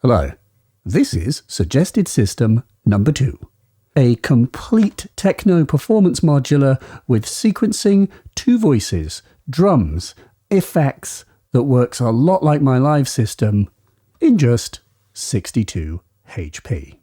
Hello, this is Suggested System number 2. A complete techno performance modular with sequencing, 2 voices, drums, effects that works a lot like my live system in just 62 HP.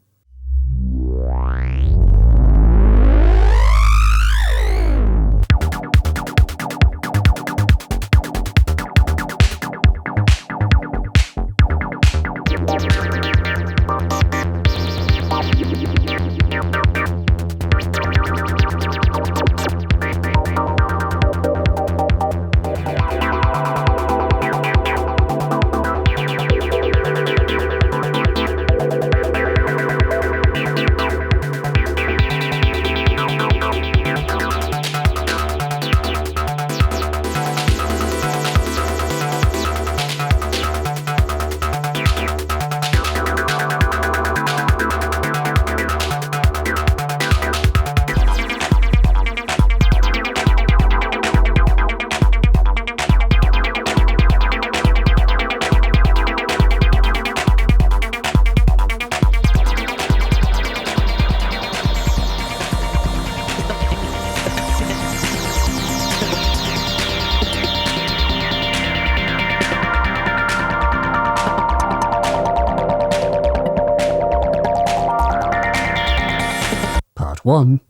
Part 1.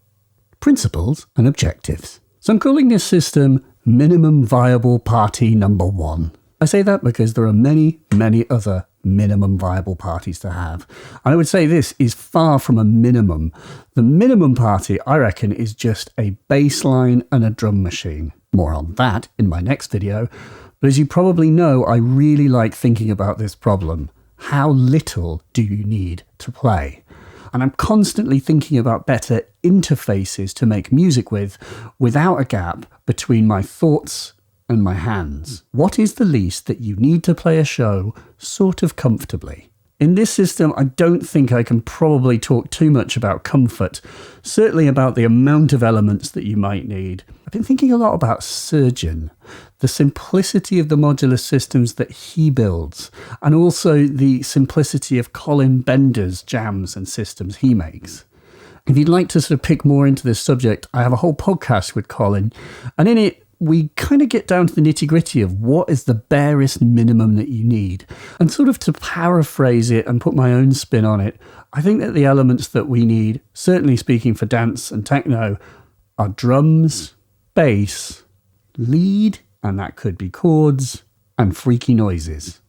Principles and Objectives. So I'm calling this system Minimum Viable Party number 1. I say that because there are many other minimum viable parties to have. And I would say this is far from a minimum. The minimum party, I reckon, is just a bass line and a drum machine. More on that in my next video. But as you probably know, I really like thinking about this problem. How little do you need to play? And I'm constantly thinking about better interfaces to make music with, without a gap between my thoughts and my hands. What is the least that you need to play a show sort of comfortably? In this system, I don't think I can probably talk too much about comfort, certainly about the amount of elements that you might need. I've been thinking a lot about Surgeon, the simplicity of the modular systems that he builds, and also the simplicity of Colin Benders' jams and systems he makes. If you'd like to sort of pick more into this subject, I have a whole podcast with Colin, and in it, we kind of get down to the nitty-gritty of what is the barest minimum that you need. And sort of to paraphrase it and put my own spin on it, I think that the elements that we need, certainly speaking for dance and techno, are drums, bass, lead, and that could be chords, and freaky noises.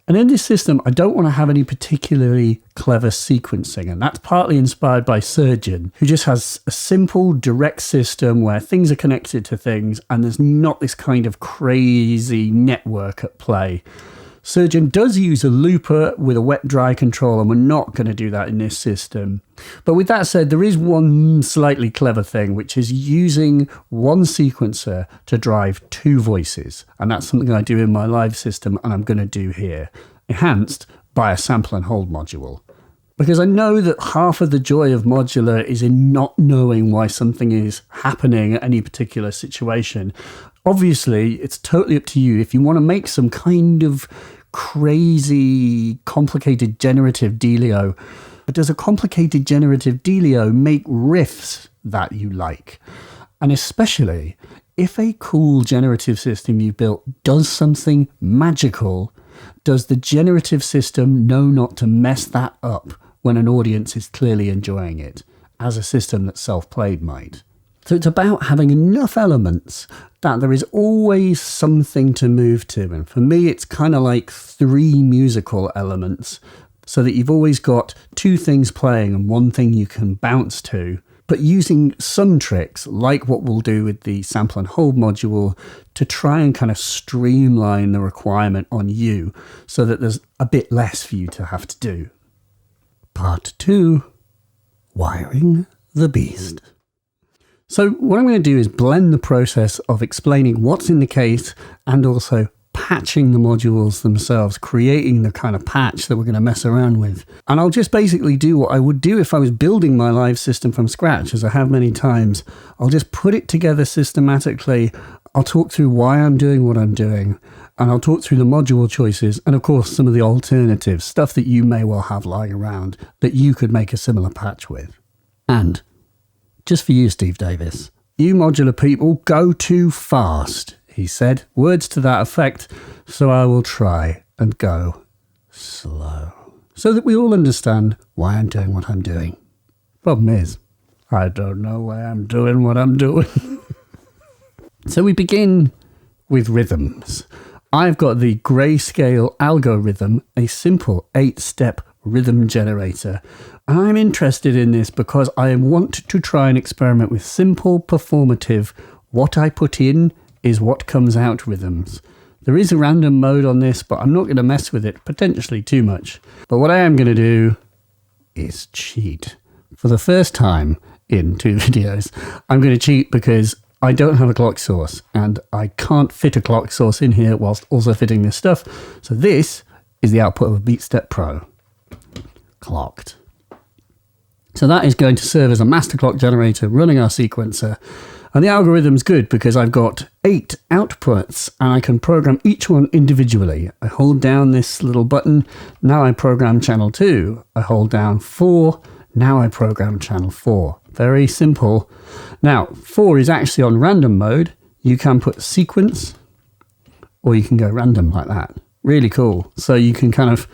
And in this system, I don't want to have any particularly clever sequencing, and that's partly inspired by Surgeon, who just has a simple, direct system where things are connected to things, and there's not this kind of crazy network at play. Surgeon does use a looper with a wet-dry control, and we're not going to do that in this system. But with that said, there is one slightly clever thing, which is using one sequencer to drive 2 voices. And that's something I do in my live system, and I'm going to do here, enhanced by a sample and hold module. Because I know that half of the joy of modular is in not knowing why something is happening at any particular situation. Obviously, it's totally up to you if you want to make some kind of crazy, complicated generative dealio. But does a complicated generative dealio make riffs that you like? And especially if a cool generative system you built does something magical, does the generative system know not to mess that up when an audience is clearly enjoying it, as a system that's self-played might? So it's about having enough elements that there is always something to move to. And for me, it's kind of like 3 musical elements, so that you've always got 2 things playing and 1 thing you can bounce to, but using some tricks, like what we'll do with the sample and hold module, to try and kind of streamline the requirement on you, so that there's a bit less for you to have to do. Part 2. Wiring the beast. So what I'm going to do is blend the process of explaining what's in the case and also patching the modules themselves, creating the kind of patch that we're going to mess around with. And I'll just basically do what I would do if I was building my live system from scratch, as I have many times. I'll just put it together systematically, I'll talk through why I'm doing what I'm doing, and I'll talk through the module choices, and of course some of the alternatives, stuff that you may well have lying around that you could make a similar patch with. And just for you, Steve Davis, you modular people go too fast, he said, words to that effect, so I will try and go slow, so that we all understand why I'm doing what I'm doing. Problem is, I don't know why I'm doing what I'm doing. So we begin with rhythms. I've got the Grayscale Algorhythm, a simple 8-step rhythm generator. And I'm interested in this because I want to try and experiment with simple, performative, what I put in is what comes out rhythms. There is a random mode on this, but I'm not going to mess with it potentially too much. But what I am going to do is cheat. For the first time in 2 videos, I'm going to cheat because I don't have a clock source and I can't fit a clock source in here whilst also fitting this stuff. So this is the output of a BeatStep Pro. Clocked. So that is going to serve as a master clock generator running our sequencer. And the algorithm's good because I've got 8 outputs and I can program each one individually. I hold down this little button. Now I program channel 2. I hold down 4. Now I program channel 4. Very simple. Now, 4 is actually on random mode. You can put sequence or you can go random like that. Really cool. So you can kind of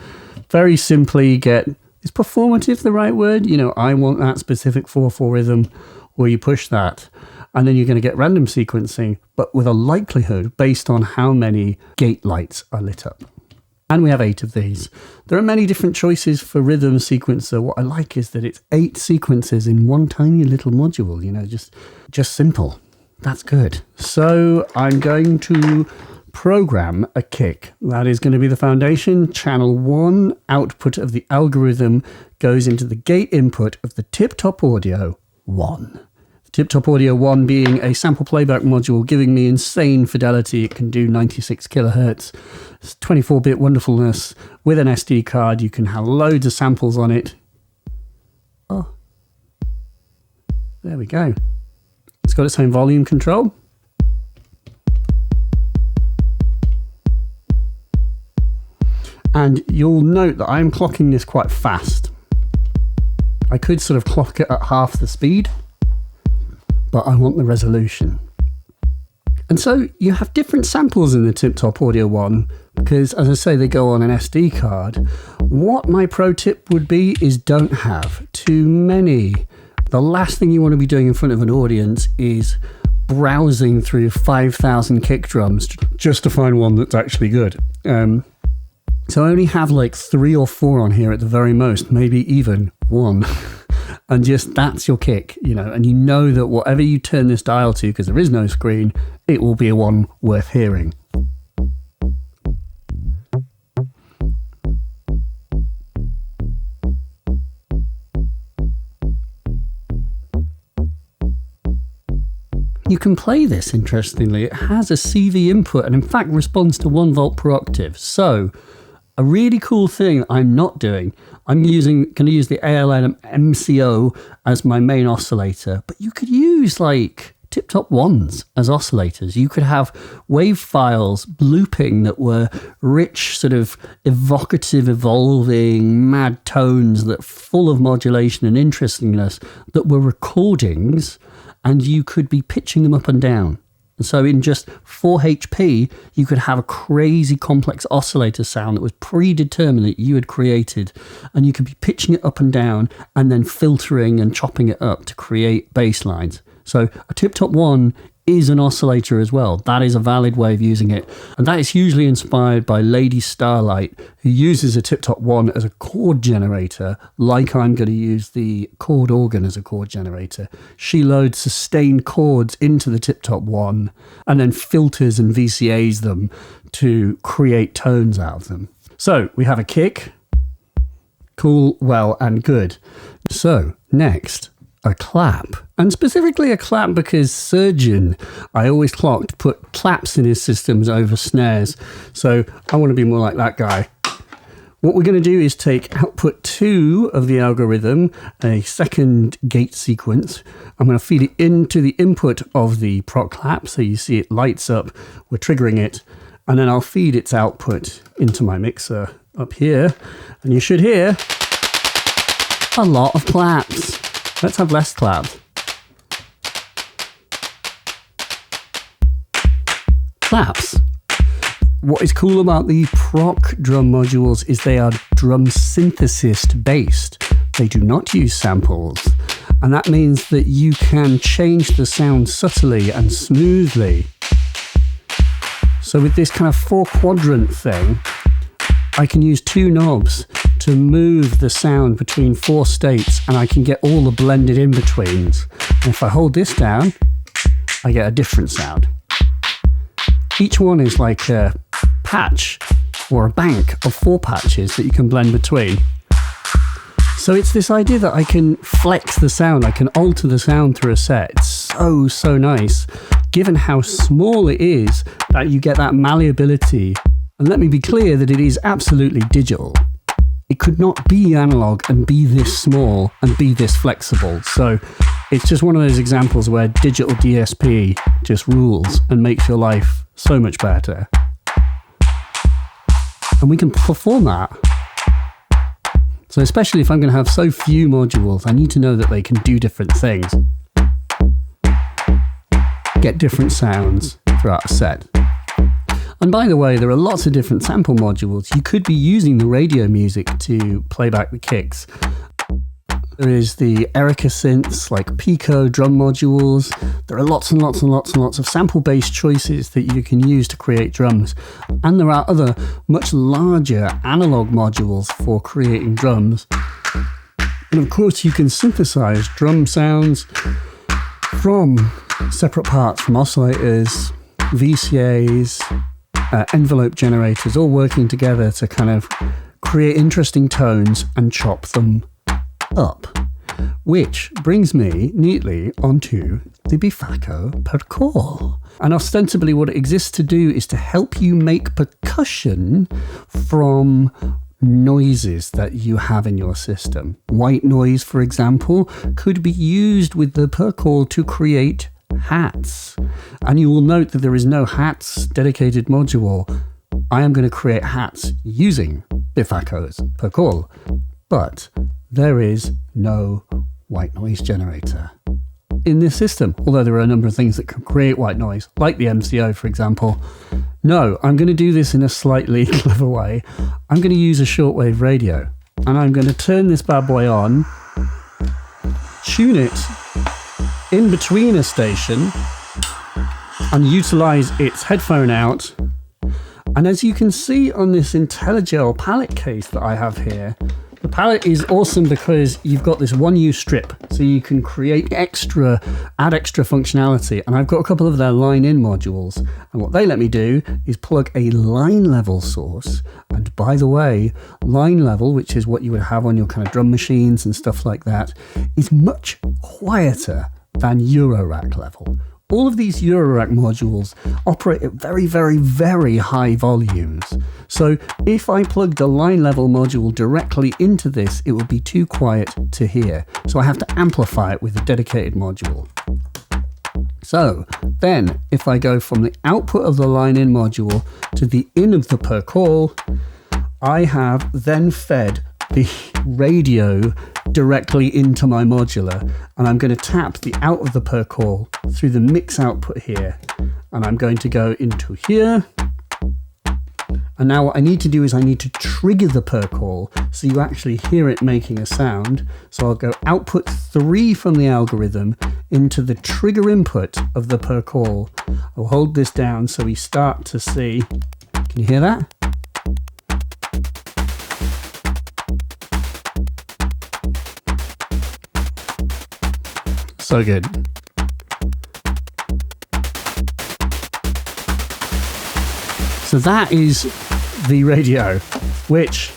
very simply get, is performative the right word? You know, I want that specific 4/4 rhythm, or you push that. And then you're going to get random sequencing, but with a likelihood based on how many gate lights are lit up. And we have 8 of these. There are many different choices for rhythm sequencer. What I like is that it's 8 sequences in one tiny little module, you know, just simple. That's good. So I'm going to program a kick. That is going to be the foundation. Channel 1 output of the algorithm goes into the gate input of the Tiptop Audio 1. Tiptop Audio 1 being a sample playback module giving me insane fidelity. It can do 96 kilohertz, 24-bit wonderfulness. With an SD card, you can have loads of samples on it. Oh, there we go. It's got its own volume control. And you'll note that I'm clocking this quite fast. I could sort of clock it at half the speed, but I want the resolution. And so you have different samples in the Tiptop Audio 1 because, as I say, they go on an SD card. What my pro tip would be is don't have too many. The last thing you want to be doing in front of an audience is browsing through 5,000 kick drums just to find one that's actually good. So I only have like 3 or 4 on here at the very most, maybe even 1. And just that's your kick, you know, and you know that whatever you turn this dial to, because there is no screen, it will be a one worth hearing. You can play this, interestingly. It has a CV input and in fact responds to 1 volt per octave. So a really cool thing I'm not doing, I'm going to use the ALM MCO as my main oscillator, but you could use like Tiptop Ones as oscillators. You could have wave files looping that were rich, sort of evocative, evolving, mad tones that full of modulation and interestingness that were recordings, and you could be pitching them up and down. And so in just 4 HP, you could have a crazy complex oscillator sound that was predetermined that you had created, and you could be pitching it up and down and then filtering and chopping it up to create bass lines. So a Tiptop One is an oscillator as well. That is a valid way of using it. And that is hugely inspired by Lady Starlight, who uses a Tiptop One as a chord generator, like I'm going to use the Chord Organ as a chord generator. She loads sustained chords into the Tiptop One and then filters and VCAs them to create tones out of them. So we have a kick. Cool, well, and good. So next, a clap. And specifically a clap because Surgeon, I always clocked, put claps in his systems over snares. So I want to be more like that guy. What we're going to do is take output 2 of the algorithm, a second gate sequence. I'm going to feed it into the input of the Prok Clap, so you see it lights up, we're triggering it, and then I'll feed its output into my mixer up here, and you should hear a lot of claps. Let's have less claps. Claps. What is cool about the Prok drum modules is they are drum synthesist based. They do not use samples. And that means that you can change the sound subtly and smoothly. So with this kind of 4-quadrant thing, I can use 2 knobs to move the sound between 4 states, and I can get all the blended in-betweens. And if I hold this down, I get a different sound. Each one is like a patch or a bank of 4 patches that you can blend between. So it's this idea that I can flex the sound, I can alter the sound through a set. It's so nice, given how small it is, that you get that malleability. And let me be clear that it is absolutely digital. It could not be analog and be this small and be this flexible. So it's just one of those examples where digital DSP just rules and makes your life so much better. And we can perform that. So especially if I'm going to have so few modules, I need to know that they can do different things. Get different sounds throughout a set. And by the way, there are lots of different sample modules. You could be using the radio music to play back the kicks. There is the Erica synths like Pico drum modules. There are lots and lots and lots and lots of sample-based choices that you can use to create drums. And there are other much larger analog modules for creating drums. And of course you can synthesize drum sounds from separate parts, from oscillators, VCAs, envelope generators, all working together to kind of create interesting tones and chop them up. Which brings me neatly onto the Befaco Percall. And ostensibly what it exists to do is to help you make percussion from noises that you have in your system. White noise, for example, could be used with the Percall to create hats. And you will note that there is no hats dedicated module. I am going to create hats using Befaco's Percall, but there is no white noise generator in this system, although there are a number of things that can create white noise, like the MCO, for example. No, I'm going to do this in a slightly clever way. I'm going to use a shortwave radio, and I'm going to turn this bad boy on, tune it in between a station, and utilize its headphone out. And as you can see on this IntelliGel palette case that I have here, the palette is awesome because you've got this one-use strip, so you can create extra, add extra functionality. And I've got a couple of their line-in modules, and what they let me do is plug a line level source. And by the way, line level, which is what you would have on your kind of drum machines and stuff like that, is much quieter than Eurorack level. All of these Eurorack modules operate at very, very, very high volumes. So if I plugged a line level module directly into this, it would be too quiet to hear. So I have to amplify it with a dedicated module. So then if I go from the output of the line-in module to the in of the Percall, I have then fed the radio directly into my modular, and I'm going to tap the out of the Percall through the mix output here, and I'm going to go into here. And now what I need to do is I need to trigger the Percall so you actually hear it making a sound. So I'll go output 3 from the algorithm into the trigger input of the Percall. I'll hold this down so we start to see. Can you hear that? So good. So that is the radio, which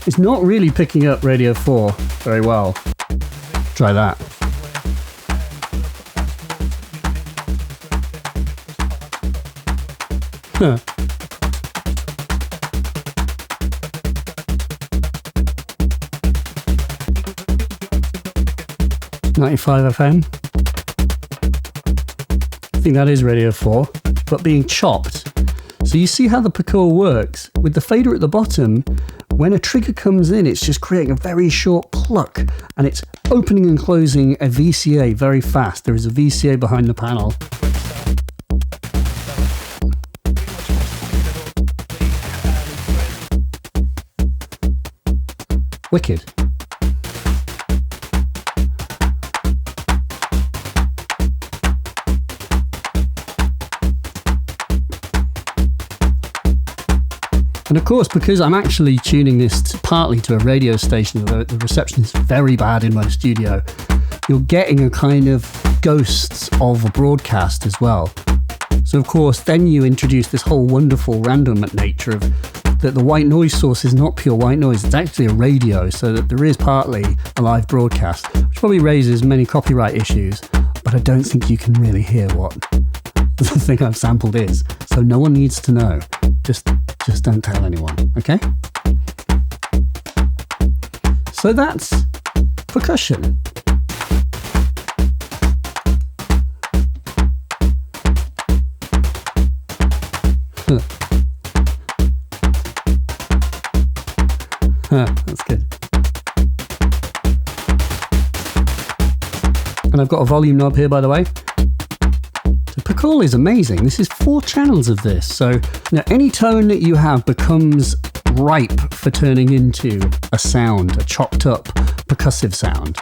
is not really picking up Radio 4 very well. Try that. Huh. 95 FM. I think that is Radio 4, but being chopped. So you see how the percall works. With the fader at the bottom, when a trigger comes in, it's just creating a very short pluck, and it's opening and closing a VCA very fast. There is a VCA behind the panel. Wicked. And of course, because I'm actually tuning this partly to a radio station, the reception is very bad in my studio, you're getting a kind of ghosts of a broadcast as well. So of course, then you introduce this whole wonderful random nature of that the white noise source is not pure white noise, it's actually a radio, so that there is partly a live broadcast, which probably raises many copyright issues, but I don't think you can really hear what the thing I've sampled is. So no one needs to know. Just don't tell anyone, okay? So that's percussion. That's good. And I've got a volume knob here, by the way. The percall is amazing. This is 4 channels of this. So now any tone that you have becomes ripe for turning into a sound, a chopped up percussive sound.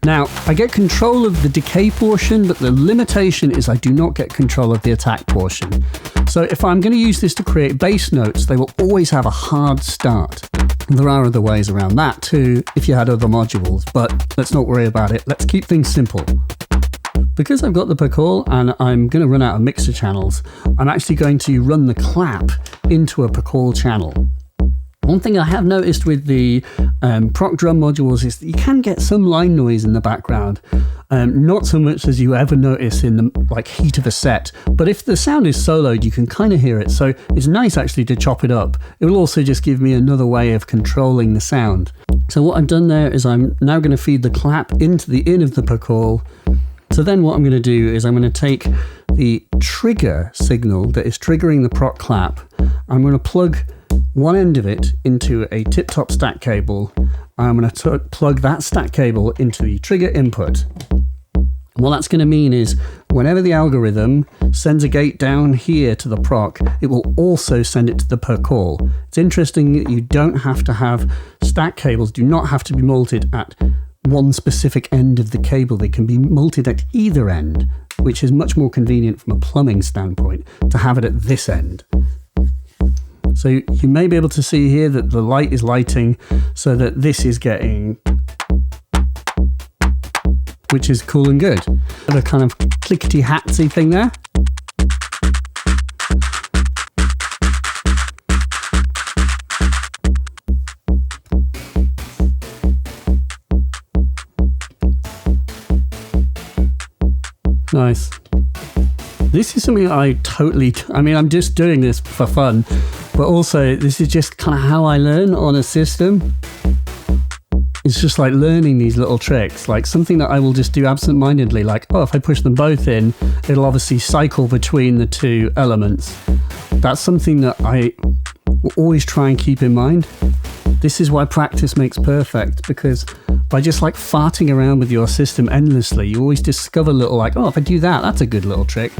Now, I get control of the decay portion, but the limitation is I do not get control of the attack portion. So if I'm going to use this to create bass notes, they will always have a hard start. And there are other ways around that too, if you had other modules, but let's not worry about it. Let's keep things simple. Because I've got the percall and I'm going to run out of mixer channels, I'm actually going to run the clap into a percall channel. One thing I have noticed with the Prok drum modules is that you can get some line noise in the background. Not so much as you ever notice in the heat of a set, but if the sound is soloed, you can kind of hear it. So it's nice actually to chop it up. It will also just give me another way of controlling the sound. So what I've done there is I'm now going to feed the clap into the in of the percall. So then what I'm going to do is I'm going to take the trigger signal that is triggering the Prok Clap. I'm going to plug one end of it into a Tiptop stack cable. I'm going to plug that stack cable into the trigger input. What that's going to mean is whenever the algorithm sends a gate down here to the Prok, it will also send it to the percall. It's interesting that you don't have to have stack cables, do not have to be multed at one specific end of the cable. They can be multed at either end, which is much more convenient from a plumbing standpoint to have it at this end. So you may be able to see here that the light is lighting so that this is getting, which is cool and good. A kind of clickety-hatsy thing there. Nice. This is something I'm just doing this for fun, but also this is just kind of how I learn on a system. It's just like learning these little tricks, like something that I will just do absent-mindedly, like, oh, if I push them both in, it'll obviously cycle between the two elements. That's something that I will always try and keep in mind. This is why practice makes perfect, because by just like farting around with your system endlessly, you always discover little like, oh, if I do that, that's a good little trick.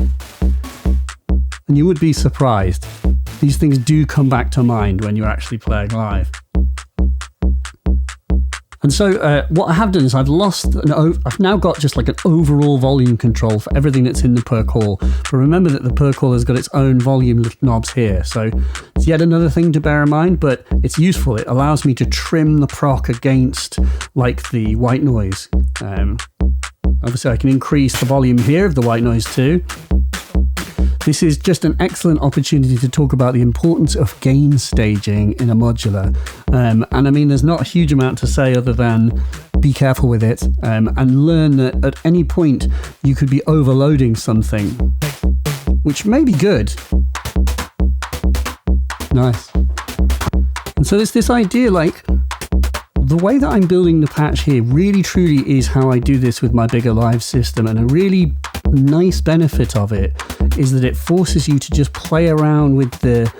And you would be surprised. These things do come back to mind when you're actually playing live. And so what I have done is I've now got just like an overall volume control for everything that's in the percall. But remember that the percall has got its own volume knobs here. So it's yet another thing to bear in mind, but it's useful. It allows me to trim the Prok against like the white noise. Obviously I can increase the volume here of the white noise too. This is just an excellent opportunity to talk about the importance of gain staging in a modular. And I mean, there's not a huge amount to say other than be careful with it and learn that at any point you could be overloading something, which may be good. Nice. And so there's this idea like The way that I'm building the patch here really truly is how I do this with my bigger live system, and a really nice benefit of it is that it forces you to just play around with the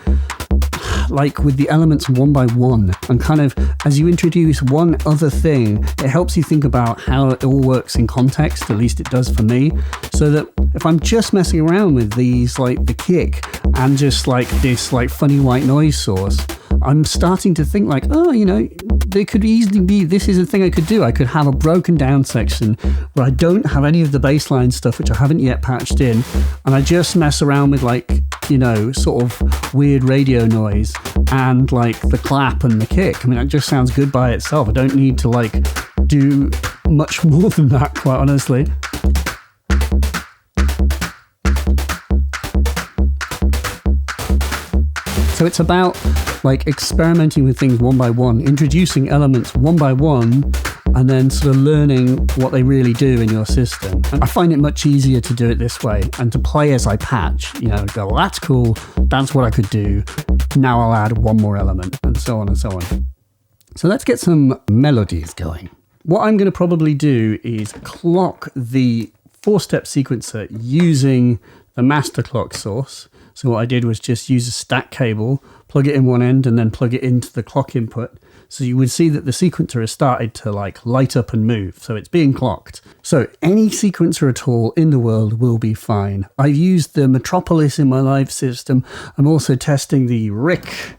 elements one by one, and kind of as you introduce one other thing, it helps you think about how it all works in context, at least it does for me, so that if I'm just messing around with these, like the kick and just like this like funny white noise source, I'm starting to think like, oh, you know, there could easily be, this is a thing I could do. I could have a broken down section where I don't have any of the bassline stuff, which I haven't yet patched in, and I just mess around with like, you know, sort of weird radio noise and like the clap and the kick. I mean, that just sounds good by itself. I don't need to like do much more than that, quite honestly. So it's about like experimenting with things one by one, introducing elements one by one, and then sort of learning what they really do in your system. And I find it much easier to do it this way and to play as I patch, you know, go, well, that's cool, that's what I could do, now I'll add one more element, and so on and so on. So let's get some melodies going. What I'm going to probably do is clock the 4-step sequencer using the master clock source. So what I did was just use a stack cable, plug it in one end, and then plug it into the clock input. So you would see that the sequencer has started to like light up and move. So it's being clocked. So any sequencer at all in the world will be fine. I've used the Metropolis in my live system. I'm also testing the Rick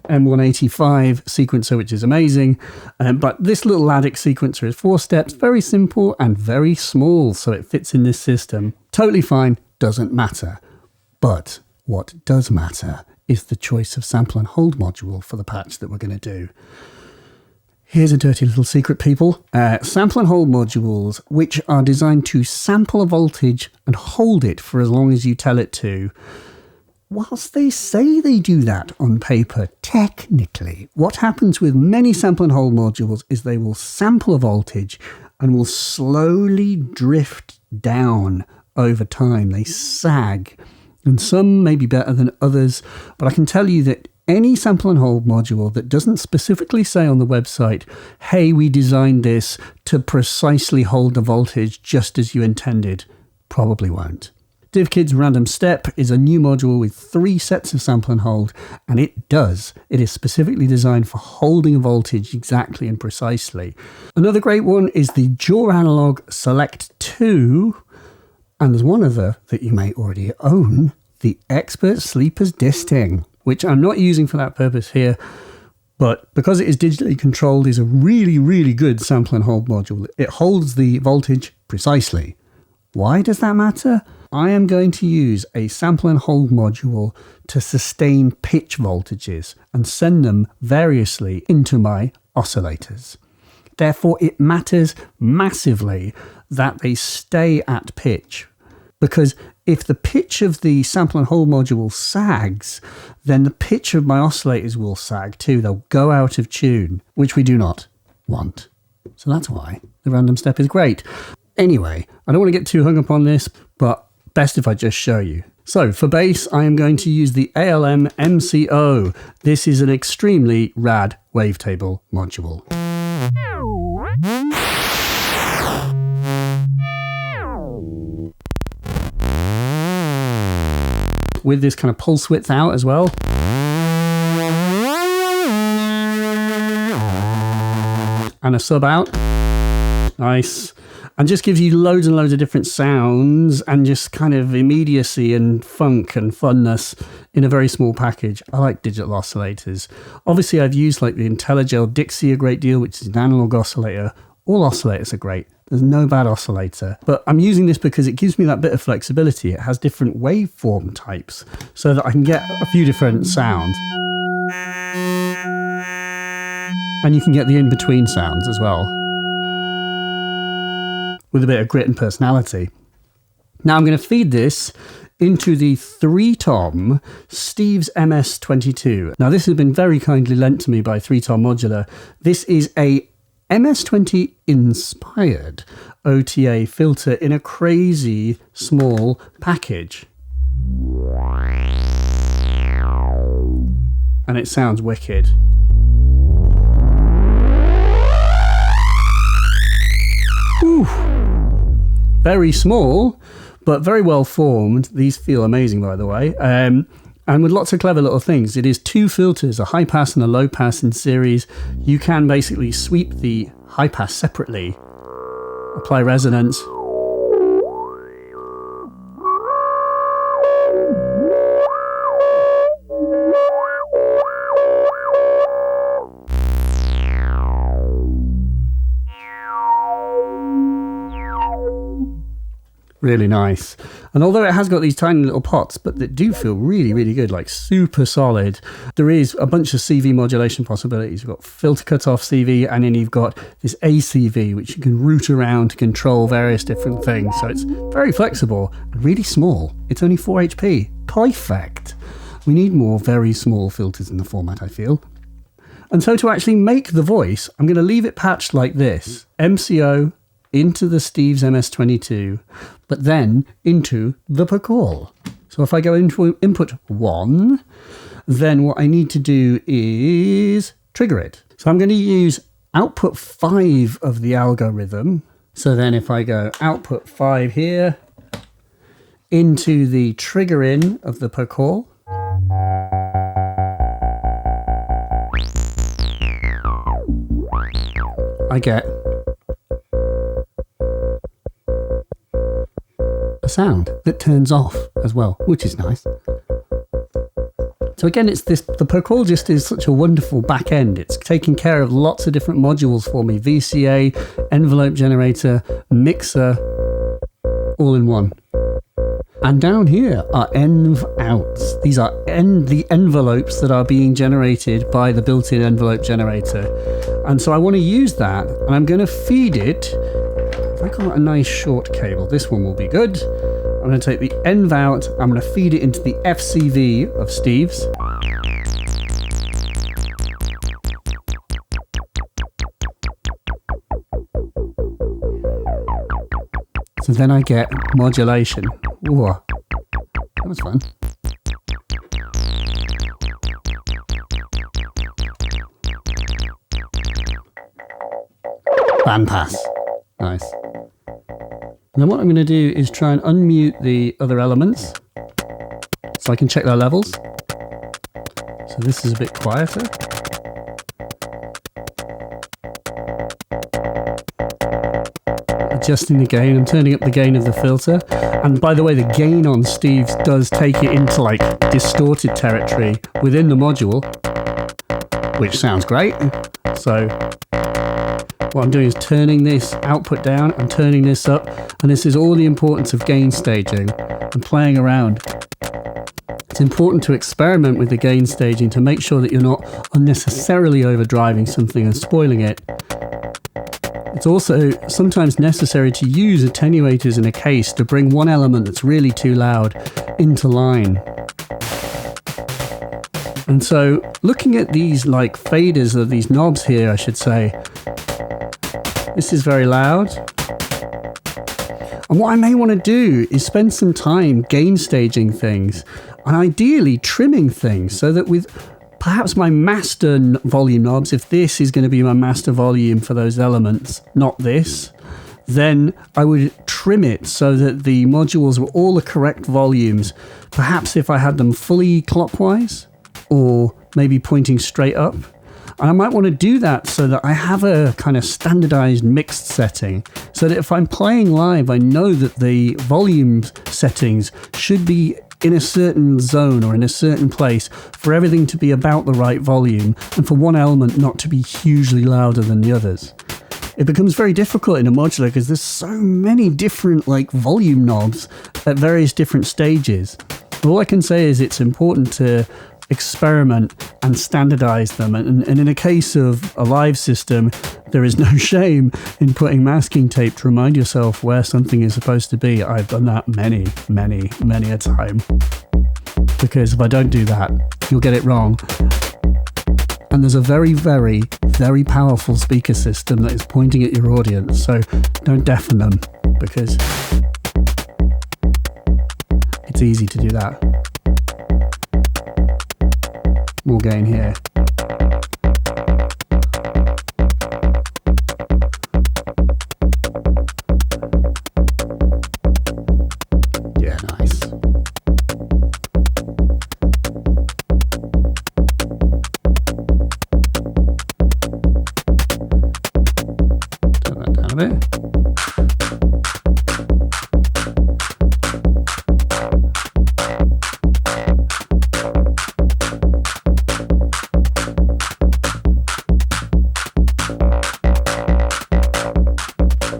M185 sequencer, which is amazing. But this little Ladik sequencer is 4 steps, very simple and very small. So it fits in this system. Totally fine, doesn't matter. But what does matter is the choice of sample and hold module for the patch that we're going to do. Here's a dirty little secret, people. Sample and hold modules, which are designed to sample a voltage and hold it for as long as you tell it to. Whilst they say they do that on paper, technically, what happens with many sample and hold modules is they will sample a voltage and will slowly drift down over time. They sag. And some may be better than others, but I can tell you that any sample and hold module that doesn't specifically say on the website, hey, we designed this to precisely hold the voltage just as you intended, probably won't. DivKid's Random Step is a new module with 3 sets of sample and hold, and it does. It is specifically designed for holding a voltage exactly and precisely. Another great one is the Jaw Analog Select 2, and there's one other that you may already own, the Expert Sleepers Disting, which I'm not using for that purpose here, but because it is digitally controlled, is a really, really good sample and hold module. It holds the voltage precisely. Why does that matter? I am going to use a sample and hold module to sustain pitch voltages and send them variously into my oscillators. Therefore, it matters massively that they stay at pitch, because if the pitch of the sample and hold module sags, then the pitch of my oscillators will sag too. They'll go out of tune, which we do not want. So that's why the random step is great. Anyway, I don't want to get too hung up on this, but best if I just show you. So for bass, I am going to use the ALM MCO. This is an extremely rad wavetable module. With this kind of pulse width out as well. And a sub out. Nice. And just gives you loads and loads of different sounds and just kind of immediacy and funk and funness in a very small package. I like digital oscillators. Obviously, I've used like the IntelliGel Dixie a great deal, which is an analog oscillator. All oscillators are great. There's no bad oscillator, but I'm using this because it gives me that bit of flexibility. It has different waveform types so that I can get a few different sounds. And you can get the in-between sounds as well, with a bit of grit and personality. Now I'm going to feed this into the 3-tom Steve's MS22. Now this has been very kindly lent to me by 3-tom Modular. This is a MS20 inspired OTA filter in a crazy small package. And it sounds wicked. very small, but very well formed. These feel amazing, by the way. And with lots of clever little things. It is 2 filters, a high pass and a low pass in series. You can basically sweep the high pass separately, apply resonance, really nice. And although it has got these tiny little pots, but they do feel really, really good, like super solid. There is a bunch of CV modulation possibilities. You've got filter cutoff CV, and then you've got this ACV, which you can route around to control various different things. So it's very flexible and really small. It's only 4 HP. Perfect. We need more very small filters in the format, I feel. And so to actually make the voice, I'm going to leave it patched like this. MCO into the Steve's MS22, but then into the Percall. So if I go into input 1, then what I need to do is trigger it. So I'm going to use output 5 of the algorithm. So then if I go output 5 here, into the trigger in of the Percall, I get a sound that turns off as well, which is nice. So again, it's this, the Percall just is such a wonderful back end. It's taking care of lots of different modules for me. VCA, envelope generator, mixer, all in one. And down here are env outs. These are the envelopes that are being generated by the built-in envelope generator. And so I want to use that, and I'm going to feed it. If I got a nice short cable, this one will be good. I'm going to take the env out, I'm going to feed it into the FCV of Steve's. So then I get modulation. Ooh, that was fun. Bandpass. Nice. And then what I'm going to do is try and unmute the other elements so I can check their levels. So this is a bit quieter. Adjusting the gain, I'm turning up the gain of the filter. And by the way, the gain on Steve's does take it into like distorted territory within the module, which sounds great. So what I'm doing is turning this output down and turning this up, and this is all the importance of gain staging and playing around. It's important to experiment with the gain staging to make sure that you're not unnecessarily overdriving something and spoiling it. It's also sometimes necessary to use attenuators in a case to bring one element that's really too loud into line. And so looking at these like faders of these knobs here, I should say, this is very loud. And what I may want to do is spend some time gain staging things and ideally trimming things so that with perhaps my master volume knobs, if this is going to be my master volume for those elements, not this, then I would trim it so that the modules were all the correct volumes. Perhaps if I had them fully clockwise or maybe pointing straight up. And I might want to do that so that I have a kind of standardized mixed setting so that if I'm playing live, I know that the volume settings should be in a certain zone or in a certain place for everything to be about the right volume and for one element not to be hugely louder than the others. It becomes very difficult in a modular because there's so many different like volume knobs at various different stages. All I can say is it's important to experiment and standardize them, and in a case of a live system there is no shame in putting masking tape to remind yourself where something is supposed to be. I've done that many a time, because if I don't do that you'll get it wrong. And there's a very powerful speaker system that is pointing at your audience, so don't deafen them because it's easy to do that. More gain here. of it.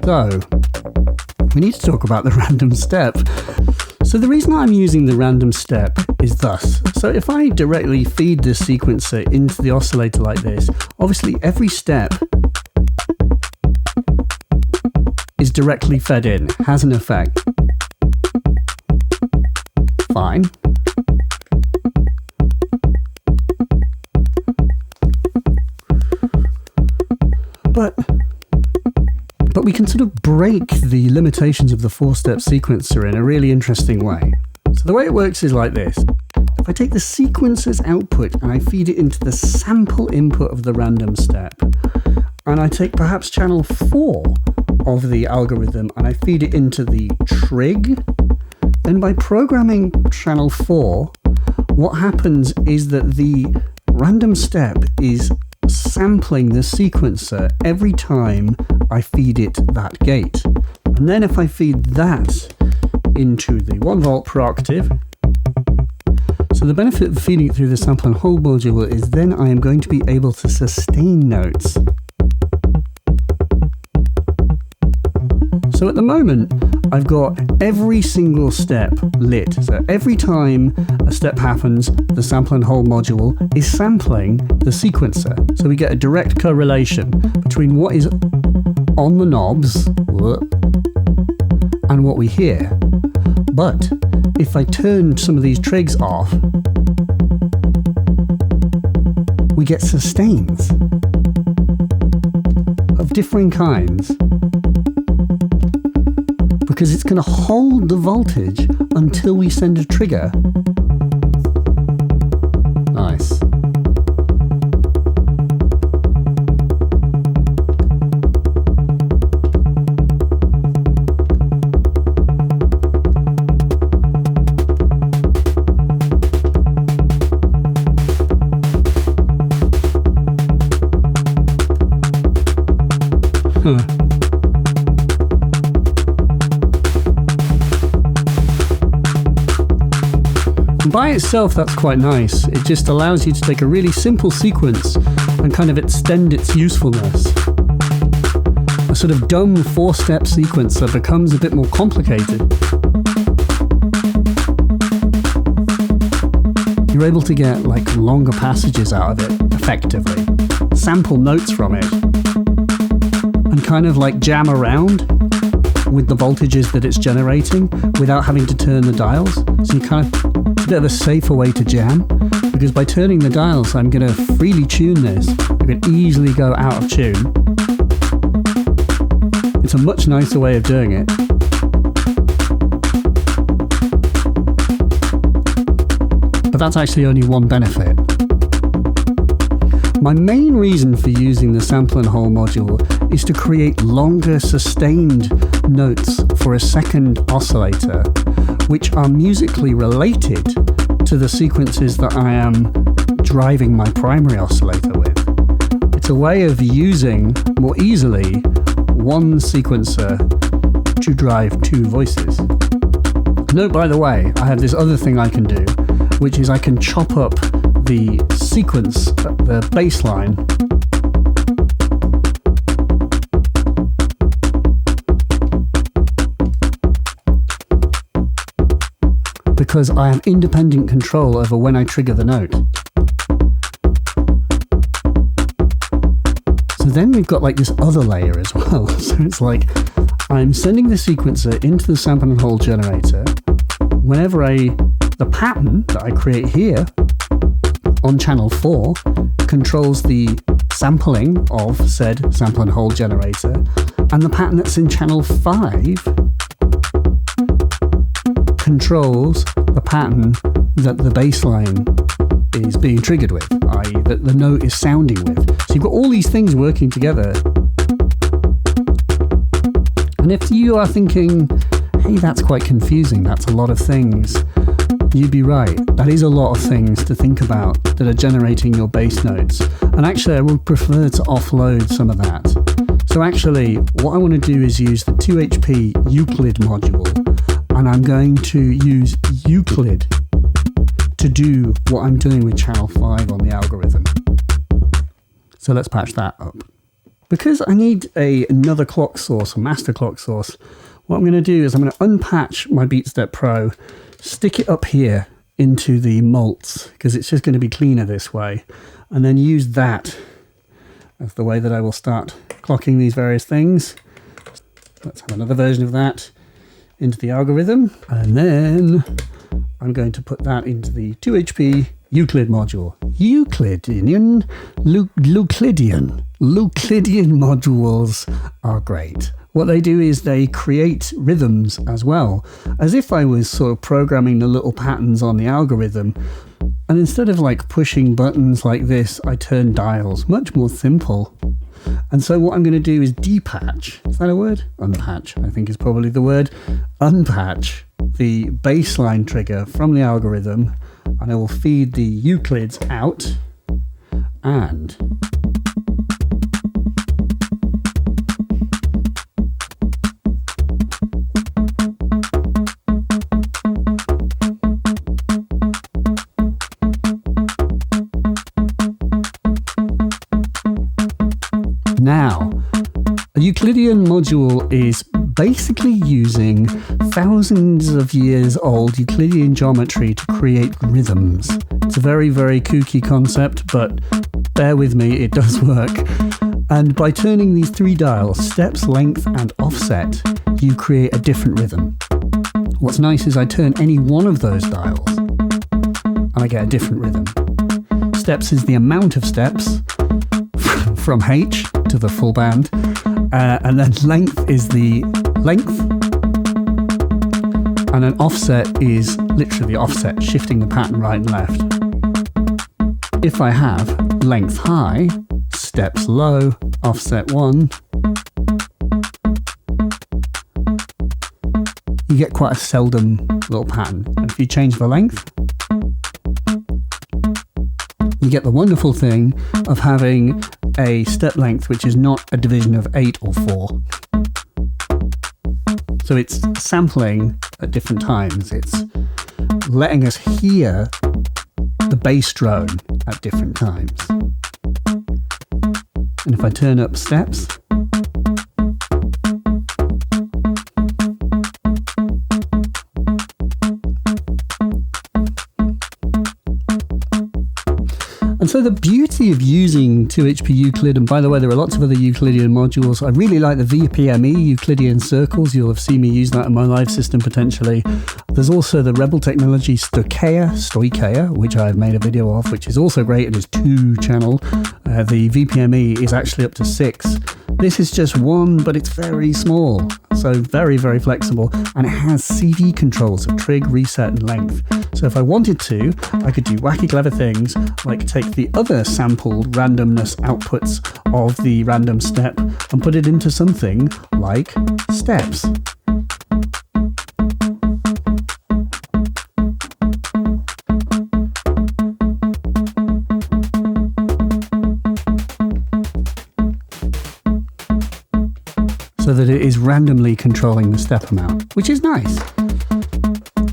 So, we need to talk about the random step. So the reason I'm using the random step is thus. So if I directly feed this sequencer into the oscillator like this, obviously every step is directly fed in, has an effect. Fine. But we can sort of break the limitations of the 4-step sequencer in a really interesting way. So the way it works is like this. If I take the sequencer's output and I feed it into the sample input of the random step, and I take perhaps channel 4 of the algorithm and I feed it into the trig, then by programming channel 4, what happens is that the random step is sampling the sequencer every time I feed it that gate. And then if I feed that into the 1 volt per octave, so the benefit of feeding it through the sample and hold module is then I am going to be able to sustain notes. So at the moment, I've got every single step lit. So every time a step happens, the sample and hold module is sampling the sequencer. So we get a direct correlation between what is on the knobs and what we hear. But if I turn some of these trigs off, we get sustains of differing kinds. Because it's going to hold the voltage until we send a trigger. Nice. Huh. By itself, that's quite nice. It just allows you to take a really simple sequence and kind of extend its usefulness. A sort of dumb 4-step sequencer becomes a bit more complicated. You're able to get like longer passages out of it, effectively. Sample notes from it. And kind of like jam around with the voltages that it's generating without having to turn the dials. So you kind of, it's a bit of a safer way to jam, because by turning the dials, I'm going to freely tune this. I can easily go out of tune. It's a much nicer way of doing it. But that's actually only one benefit. My main reason for using the sample and hold module is to create longer sustained notes for a second oscillator, which are musically related to the sequences that I am driving my primary oscillator with. It's a way of using more easily one sequencer to drive 2 voices. Note, by the way, I have this other thing I can do, which is I can chop up the sequence, the bass line, because I have independent control over when I trigger the note. So then we've got like this other layer as well. So it's like I'm sending the sequencer into the sample and hold generator. Whenever the pattern that I create here on channel 4 controls the sampling of said sample and hold generator, and the pattern that's in channel 5 controls the pattern that the bass line is being triggered with, i.e. that the note is sounding with. So you've got all these things working together. And if you are thinking, hey, that's quite confusing, that's a lot of things, you'd be right. That is a lot of things to think about that are generating your bass notes. And actually, I would prefer to offload some of that So actually, what I want to do is use the 2HP Euclid module, and I'm going to use Euclid to do what I'm doing with channel 5 on the algorithm. So let's patch that up. Because I need another clock source, a master clock source, what I'm going to do is I'm going to unpatch my BeatStep Pro, stick it up here into the mults, because it's just going to be cleaner this way, and then use that as the way that I will start clocking these various things. Let's have another version of that into the algorithm, and then I'm going to put that into the 2HP Euclid module. Euclidean modules are great. What they do is they create rhythms as well, as if I was sort of programming the little patterns on the algorithm. And instead of like pushing buttons like this, I turn dials. Much more simple. And so what I'm going to do is depatch. Is that a word? Unpatch, I think is probably the word. Unpatch the baseline trigger from the algorithm, and I will feed the Euclids out, and now, a Euclidean module is basically using thousands of years old Euclidean geometry to create rhythms. It's a very, very kooky concept, but bear with me, it does work. And by turning these 3 dials, steps, length, and offset, you create a different rhythm. What's nice is I turn any one of those dials, and I get a different rhythm. Steps is the amount of steps, from H to the full band, and then length is the length, and an offset is literally the offset, shifting the pattern right and left. If I have length high, steps low, offset 1, you get quite a seldom little pattern. And if you change the length, you get the wonderful thing of having a step length which is not a division of 8 or 4. So it's sampling at different times. It's letting us hear the bass drone at different times. And if I turn up steps, and so the beauty of using 2HP Euclid, and by the way, there are lots of other Euclidean modules. I really like the VPME, Euclidean circles. You'll have seen me use that in my live system potentially. There's also the Rebel Technology Stoicheia, which I've made a video of, which is also great. It is 2-channel. The VPME is actually up to 6. This is just 1, but it's very small. So very, very flexible. And it has CD controls of trig, reset, and length. So if I wanted to, I could do wacky clever things, like take the other sampled randomness outputs of the random step and put it into something like steps. So that it is randomly controlling the step amount, which is nice.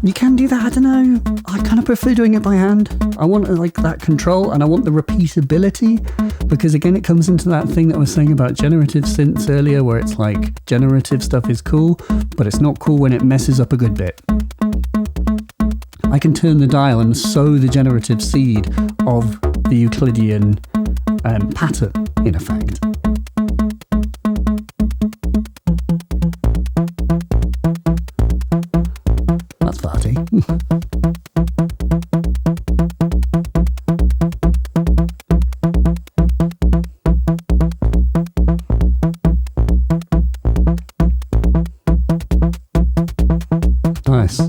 You can do that, I don't know. I kind of prefer doing it by hand. I want like that control, and I want the repeatability, because again, it comes into that thing that I was saying about generative synths earlier, where it's like generative stuff is cool, but it's not cool when it messes up a good bit. I can turn the dial and sow the generative seed of the Euclidean pattern, in effect. That's farty. Nice.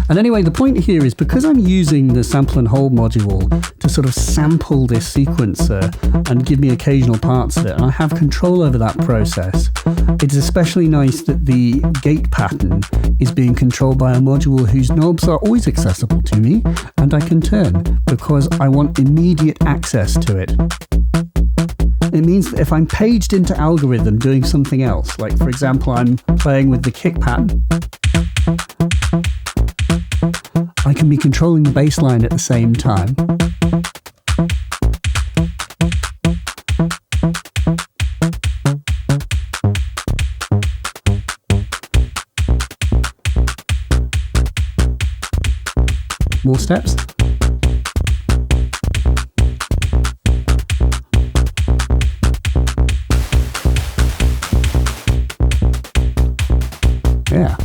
And anyway, the point here is, because I'm using the sample and hold module to sort of sample this sequencer and give me occasional parts of it, and I have control over that process, it's especially nice that the gate pattern is being controlled by a module whose knobs are always accessible to me and I can turn, because I want immediate access to it. It means that if I'm paged into Algorhythm doing something else, like for example, I'm playing with the kick pattern, I can be controlling the bass line at the same time. More steps. Yeah.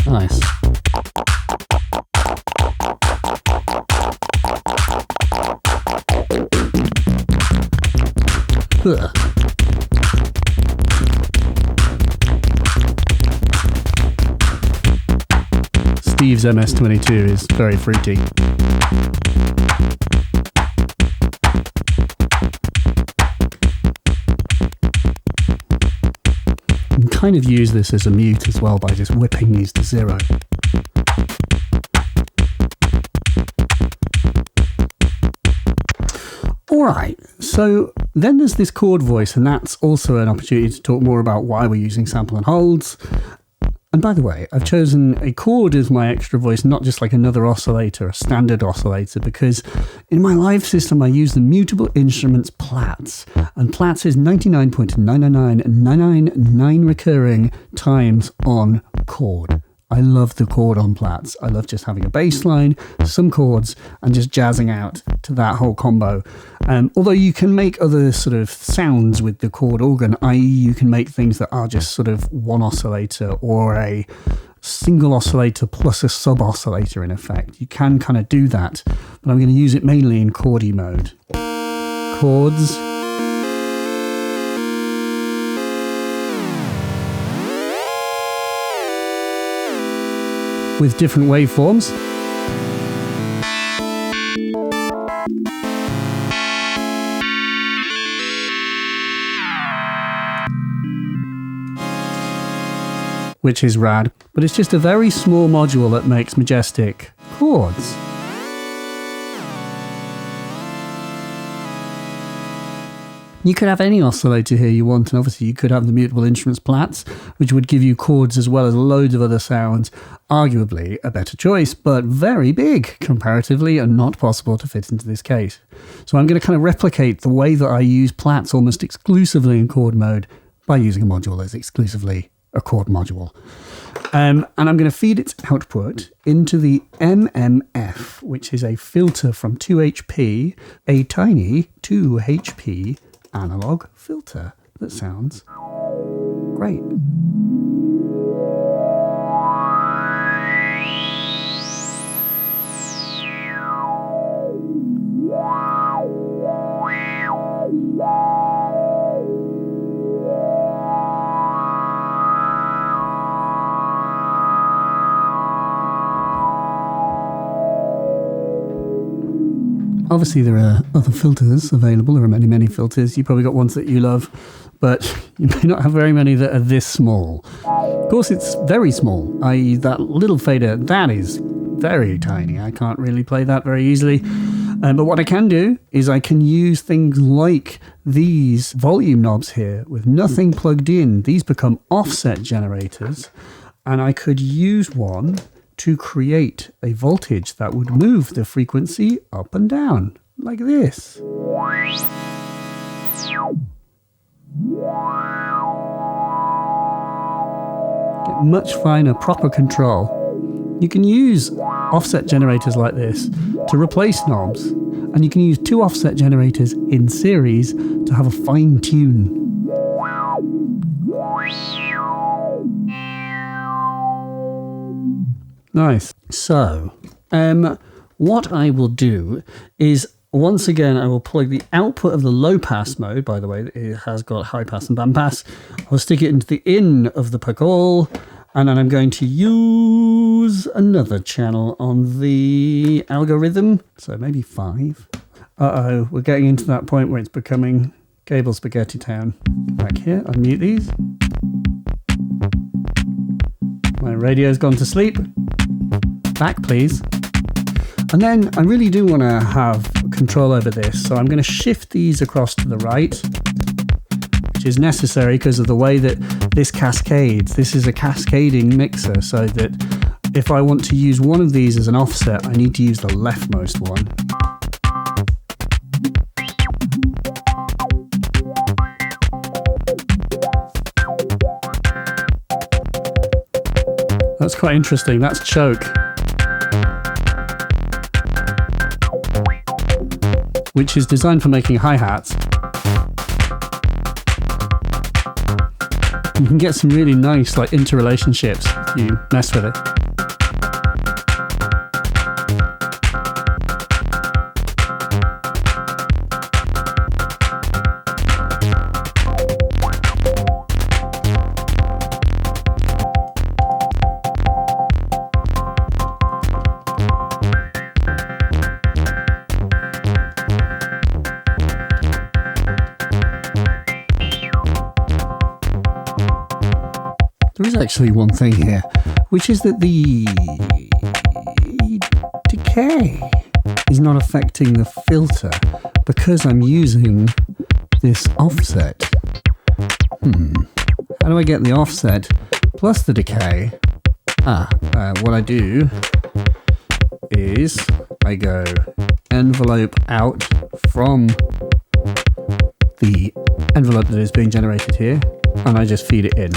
Nice. Ugh. Steve's MS22 is very fruity. You can kind of use this as a mute as well by just whipping these to 0. Alright, so then there's this chord voice, and that's also an opportunity to talk more about why we're using sample and holds. And by the way, I've chosen a chord as my extra voice, not just like another oscillator, a standard oscillator, because in my live system I use the mutable instruments Platts, and Platts is 99.999999 recurring times on chord. I love the chord on Platts. I love just having a bass line, some chords, and just jazzing out to that whole combo. Although you can make other sort of sounds with the chord organ, i.e. you can make things that are just sort of one oscillator or a single oscillator plus a sub-oscillator in effect. You can kind of do that, but I'm going to use it mainly in chordy mode. Chords. With different waveforms. Which is rad, but it's just a very small module that makes majestic chords. You could have any oscillator here you want, and obviously you could have the mutable instruments Platts, which would give you chords as well as loads of other sounds. Arguably a better choice, but very big comparatively and not possible to fit into this case. So I'm going to kind of replicate the way that I use Platts almost exclusively in chord mode by using a module that's exclusively a chord module. And I'm going to feed its output into the MMF, which is a filter from 2HP, a tiny 2HP analog filter that sounds great. Obviously there are other filters available. There are many, many filters. You've probably got ones that you love, but you may not have very many that are this small. Of course, it's very small, i.e. that little fader, that is very tiny. I can't really play that very easily. But what I can do is I can use things like these volume knobs here with nothing plugged in. These become offset generators, and I could use one to create a voltage that would move the frequency up and down, like this. Get much finer, proper control. You can use offset generators like this to replace knobs, and you can use 2 offset generators in series to have a fine tune. Nice. So, what I will do is, once again, I will plug the output of the low pass mode. By the way, it has got high pass and band pass. I'll stick it into the in of the Percall, and then I'm going to use another channel on the Algorhythm, so maybe 5. Uh-oh, we're getting into that point where it's becoming Gable Spaghetti Town. Back here, unmute these. My radio's gone to sleep. Back, please. And then I really do want to have control over this, so I'm going to shift these across to the right, which is necessary because of the way that this cascades. This is a cascading mixer, so that if I want to use one of these as an offset, I need to use the leftmost one. That's quite interesting. That's choke, which is designed for making hi-hats. You can get some really nice like interrelationships if you mess with it. There is actually one thing here, which is that the decay is not affecting the filter because I'm using this offset. How do I get the offset plus the decay? What I do is I go envelope out from the envelope that is being generated here, and I just feed it in.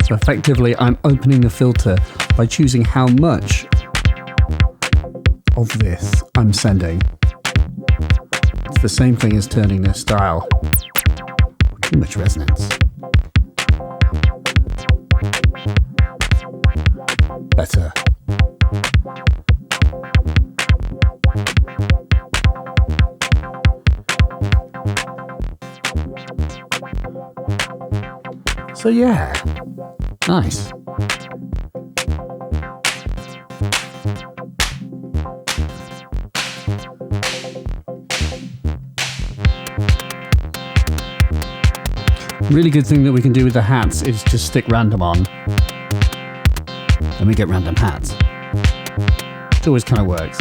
So effectively, I'm opening the filter by choosing how much of this I'm sending. It's the same thing as turning this dial. Too much resonance. Better. So yeah, nice. Really good thing that we can do with the hats is just stick random on, and we get random hats. It always kind of works.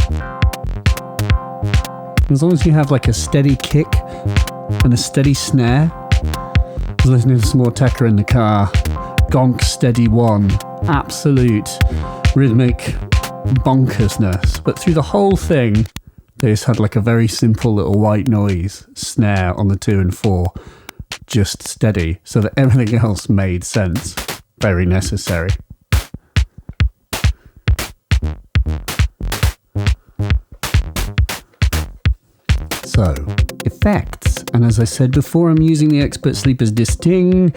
As long as you have like a steady kick and a steady snare. I was listening to some Autechre in the car. Gonk steady one. Absolute rhythmic bonkersness. But through the whole thing, they just had like a very simple little white noise snare on the 2 and 4. Just steady. So that everything else made sense. Very necessary. So, effects, and as I said before, I'm using the Expert Sleeper's Disting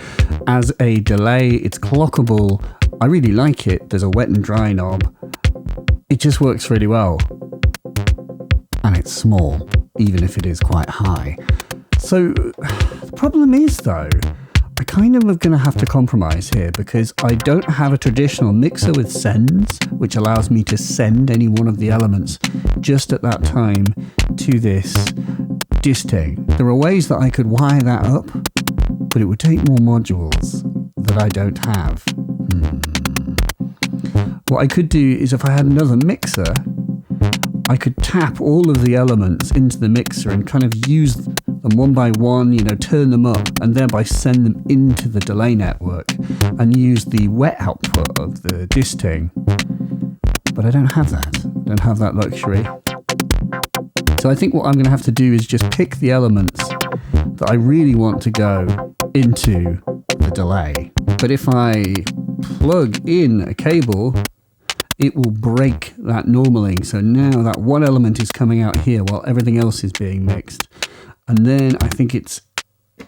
as a delay. It's clockable. I really like it. There's a wet and dry knob. It just works really well. And it's small, even if it is quite high. So, the problem is though, I kind of am going to have to compromise here because I don't have a traditional mixer with sends, which allows me to send any one of the elements just at that time to this Disting. There are ways that I could wire that up, but it would take more modules that I don't have. What I could do is if I had another mixer, I could tap all of the elements into the mixer and kind of use them one by one, you know, turn them up and thereby send them into the delay network and use the wet output of the Disting. But I don't have that. I don't have that luxury. So I think what I'm going to have to do is just pick the elements that I really want to go into the delay. But if I plug in a cable, it will break that normaling. So now that one element is coming out here while everything else is being mixed. And then I think it's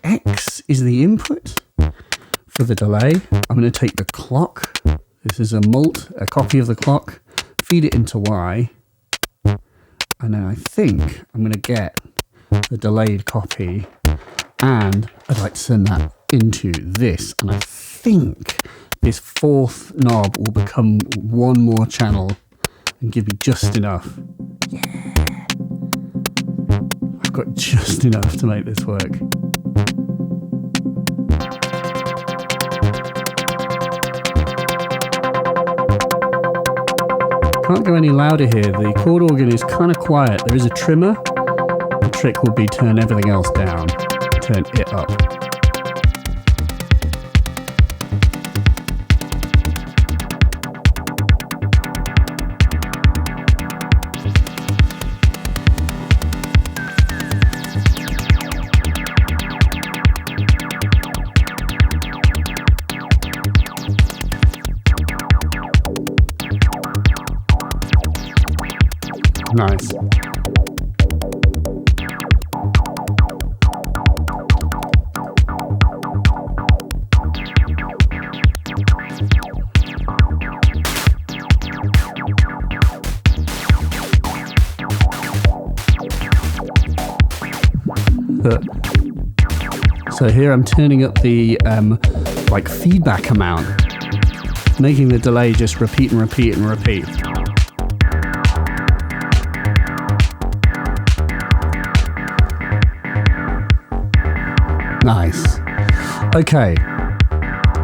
X is the input for the delay. I'm going to take the clock. This is a copy of the clock, feed it into Y. And then I think I'm going to get the delayed copy. And I'd like to send that into this. And I think this fourth knob will become one more channel and give me just enough. Yeah. I've got just enough to make this work. Can't go any louder here. The chord organ is kind of quiet. There is a trimmer. The trick will be turn everything else down, turn it up. Nice. So here I'm turning up the like feedback amount, making the delay just repeat and repeat and repeat. Nice. Okay,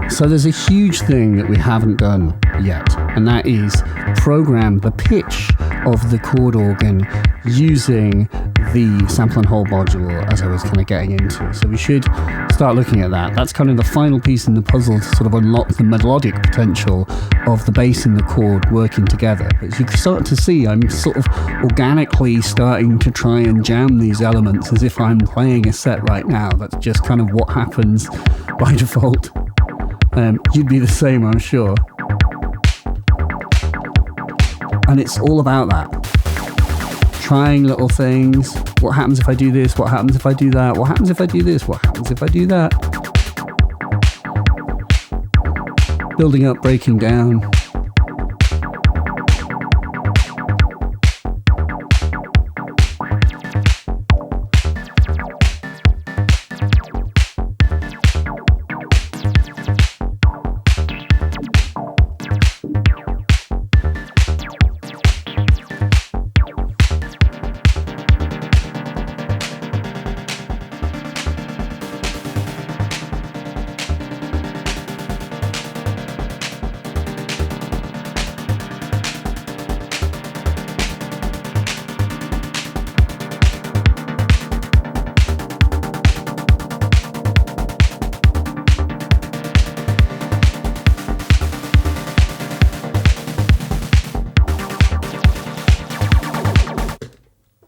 so there's a huge thing that we haven't done yet, and that is program the pitch of the chord organ using the sample and hold module, as I was kind of getting into. So we should start looking at that. That's kind of the final piece in the puzzle to sort of unlock the melodic potential of the bass and the chord working together. But as you can start to see, I'm sort of organically starting to try and jam these elements as if I'm playing a set right now. That's just kind of what happens by default. You'd be the same, I'm sure. And it's all about that. Trying little things. What happens if I do this? What happens if I do that? What happens if I do this? What happens if I do that? Building up, breaking down.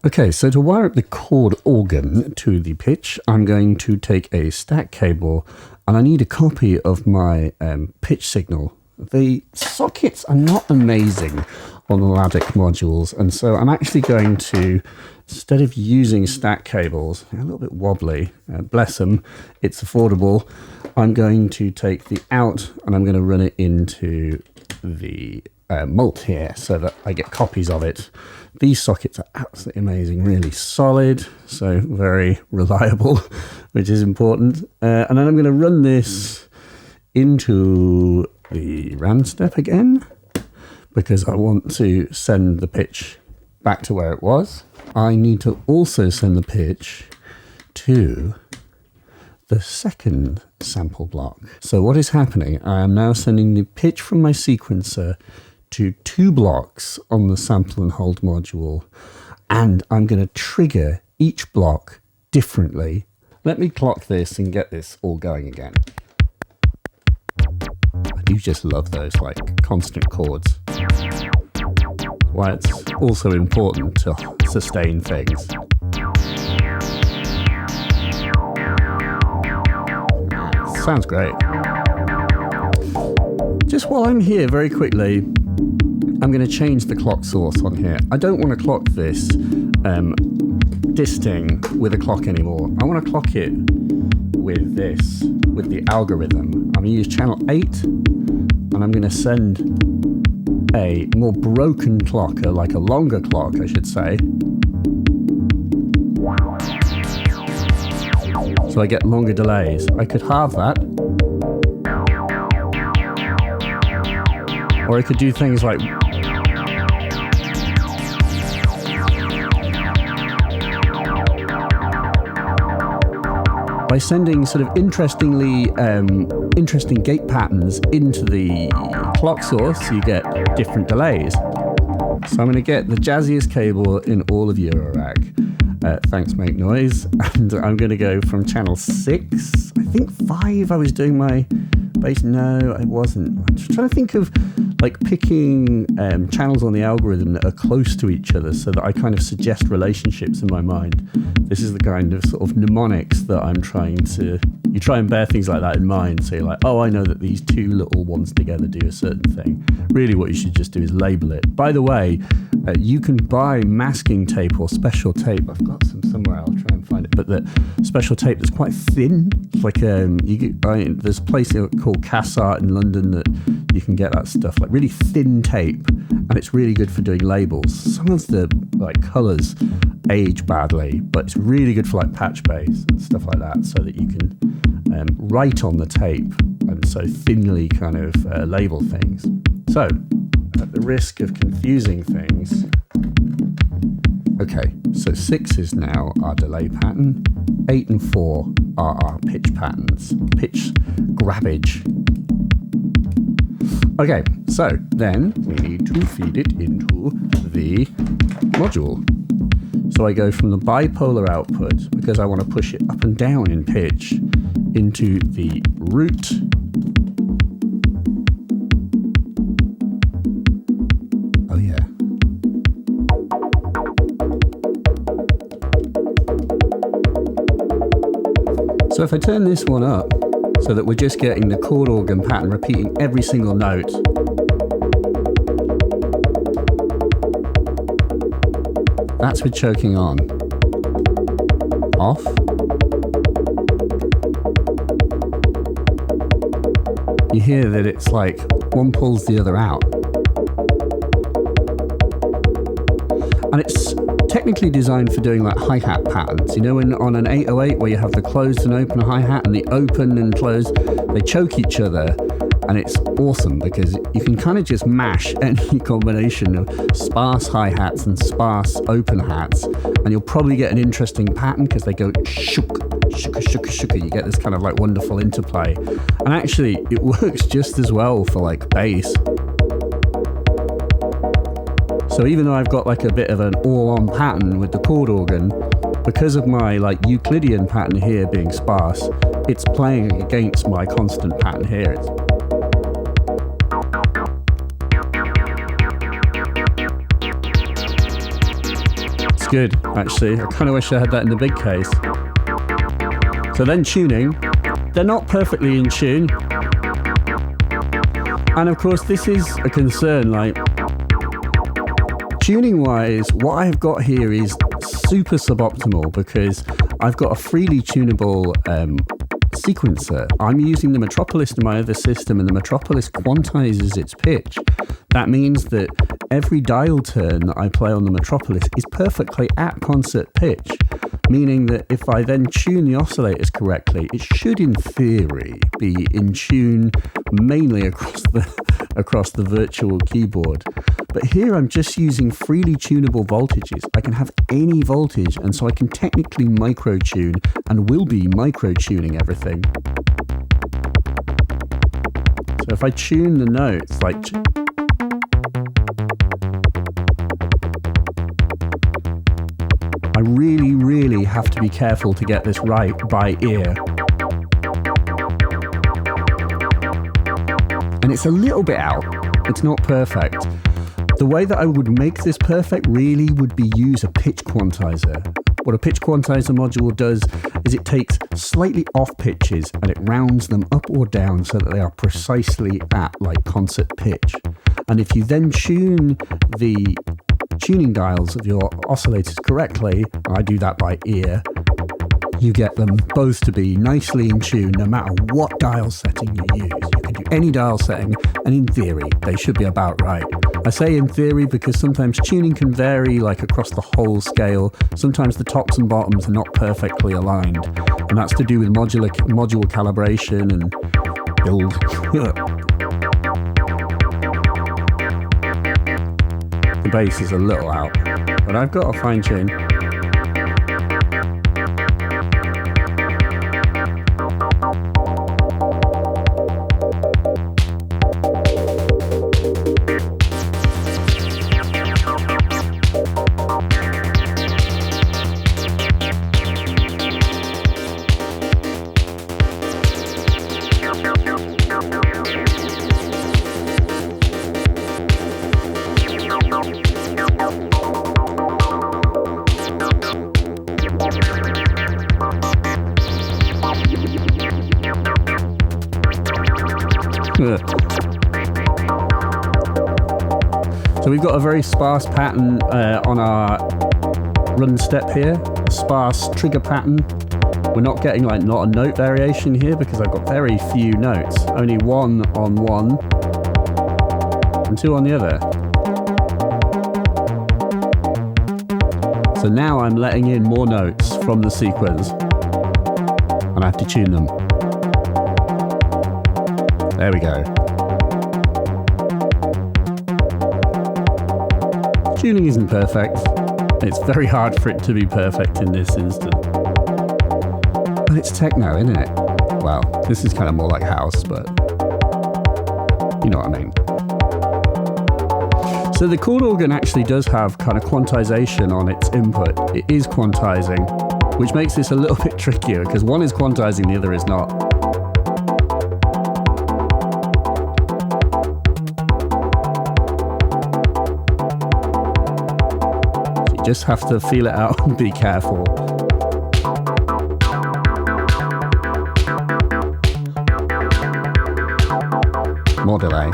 Okay, so to wire up the chord organ to the pitch, I'm going to take a stack cable and I need a copy of my pitch signal. The sockets are not amazing on the Ladik modules, and so I'm actually going to, instead of using stack cables, they're a little bit wobbly, bless them, it's affordable, I'm going to take the out and I'm going to run it into the mult here so that I get copies of it. These sockets are absolutely amazing, really solid, so very reliable, which is important. And then I'm going to run this into the RAND step again, because I want to send the pitch back to where it was. I need to also send the pitch to the second sample block. So what is happening? I am now sending the pitch from my sequencer to 2 blocks on the sample and hold module, and I'm going to trigger each block differently. Let me clock this and get this all going again. I do just love those like constant chords. Why it's also important to sustain things. Sounds great. Just while I'm here, very quickly, I'm going to change the clock source on here. I don't want to clock this Disting with a clock anymore. I want to clock it with this, with the Algorhythm. I'm going to use channel 8, and I'm going to send a more broken clock, or like a longer clock, I should say. So I get longer delays. I could halve that. Or I could do things like by sending sort of interesting gate patterns into the clock source, you get different delays. So I'm going to get the jazziest cable in all of Eurorack. Thanks, Make Noise. And I'm going to go from channel 6, I think 5 I was doing my bass. No, I wasn't. I'm just trying to think of like picking channels on the algorithm that are close to each other so that I kind of suggest relationships in my mind. This is the kind of sort of mnemonics that I'm trying to... You try and bear things like that in mind. So you're like, oh, I know that these two little ones together do a certain thing. Really what you should just do is label it. By the way, you can buy masking tape or special tape. I've got some somewhere, I'll try and find it. But the special tape that's quite thin. It's like there's a place called Cassart in London that you can get that stuff, like really thin tape. And it's really good for doing labels. Some of the like colors age badly, but it's really good for like patch bass and stuff like that, so that you can write on the tape and so thinly kind of label things. So, at the risk of confusing things, okay, so 6 is now our delay pattern, 8 and 4 are our pitch patterns, pitch grabbage. Okay, so then we need to feed it into the module. So I go from the bipolar output, because I want to push it up and down in pitch, into the root. Oh yeah. So if I turn this one up, so that we're just getting the chord organ pattern repeating every single note, that's with choking on. Off. You hear that it's like one pulls the other out. And it's technically designed for doing like hi-hat patterns. You know, on an 808 where you have the closed and open hi-hat and the open and closed, they choke each other. And it's awesome because you can kind of just mash any combination of sparse hi-hats and sparse open hats, and you'll probably get an interesting pattern because they go shook, shooka, shooka, shooka. You get this kind of like wonderful interplay. And actually, it works just as well for like bass. So even though I've got like a bit of an all-on pattern with the chord organ, because of my like Euclidean pattern here being sparse, it's playing against my constant pattern here. It's good, actually. I kind of wish I had that in the big case. So then tuning, they're not perfectly in tune. And of course, this is a concern, like, tuning-wise, what I've got here is super suboptimal because I've got a freely tunable sequencer. I'm using the Metropolis in my other system, and the Metropolis quantizes its pitch. That means that every dial turn that I play on the Metropolis is perfectly at concert pitch, meaning that if I then tune the oscillators correctly, it should in theory be in tune mainly across the virtual keyboard. But here I'm just using freely tunable voltages. I can have any voltage, and so I can technically micro-tune and will be micro-tuning everything. So if I tune the notes, like... I really, really have to be careful to get this right by ear. And it's a little bit out. It's not perfect. The way that I would make this perfect really would be use a pitch quantizer. What a pitch quantizer module does is it takes slightly off pitches and it rounds them up or down so that they are precisely at like concert pitch. And if you then tune the tuning dials of your oscillators correctly, I do that by ear, you get them both to be nicely in tune no matter what dial setting you use. You can do any dial setting, and in theory, they should be about right. I say in theory because sometimes tuning can vary like across the whole scale. Sometimes the tops and bottoms are not perfectly aligned, and that's to do with module calibration and build. The bass is a little out, but I've got a fine tune. So we've got a very sparse pattern on our run step here, a sparse trigger pattern. We're not getting like not a note variation here because I've got very few notes, only one on one and two on the other. So now I'm letting in more notes from the sequence and I have to tune them. There we go. Tuning isn't perfect. It's very hard for it to be perfect in this instance. But it's techno, isn't it? Well, this is kind of more like house, but you know what I mean. So the chord organ actually does have kind of quantization on its input. It is quantizing, which makes this a little bit trickier because one is quantizing, the other is not. So you just have to feel it out and be careful. Modular.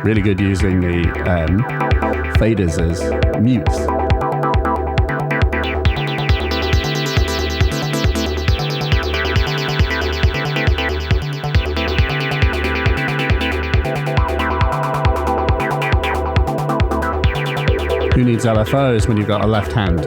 Really good using the faders as mutes. Who needs LFOs when you've got a left hand?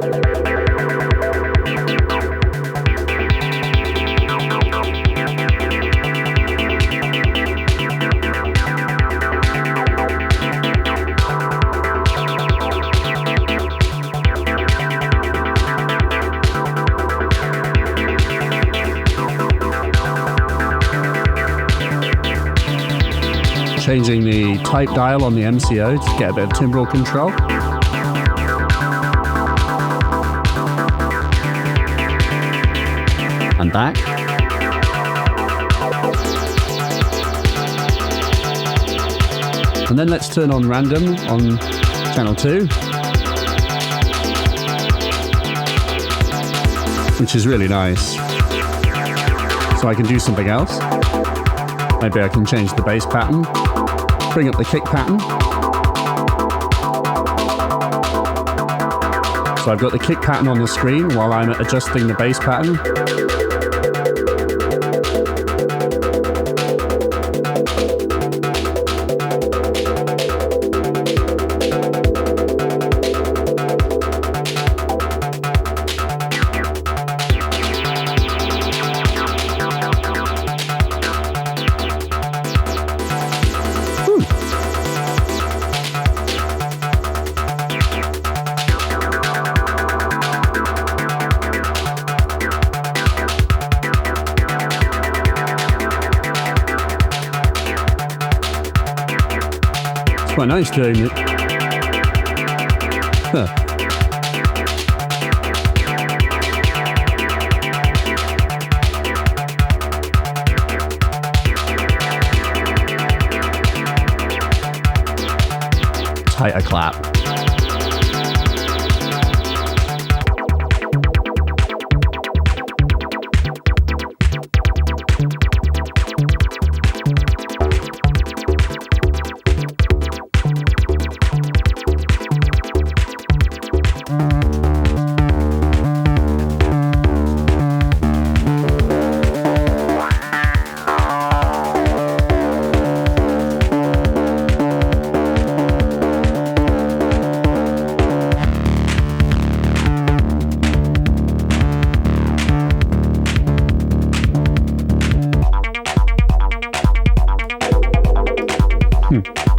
Changing the type dial on the MCO to get a bit of timbral control. And back. And then let's turn on random on channel 2. Which is really nice. So I can do something else. Maybe I can change the bass pattern. Bring up the kick pattern. So I've got the kick pattern on the screen while I'm adjusting the bass pattern. Quite nice doing it. Huh. Tighter clap.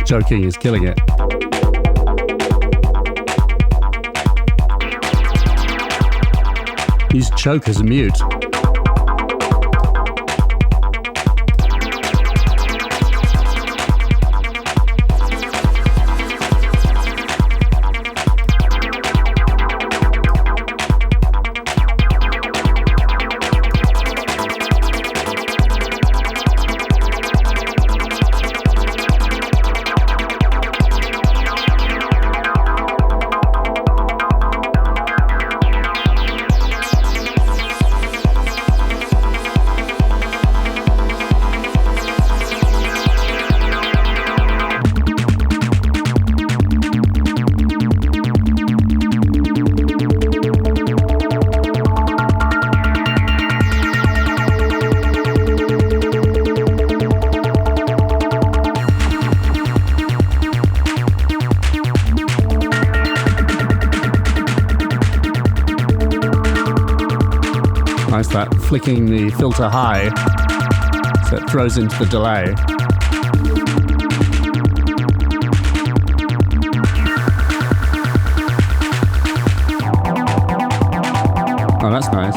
Choking is killing it. Use choke as a mute. just that flicking the filter high so it throws into the delay. Oh, that's nice.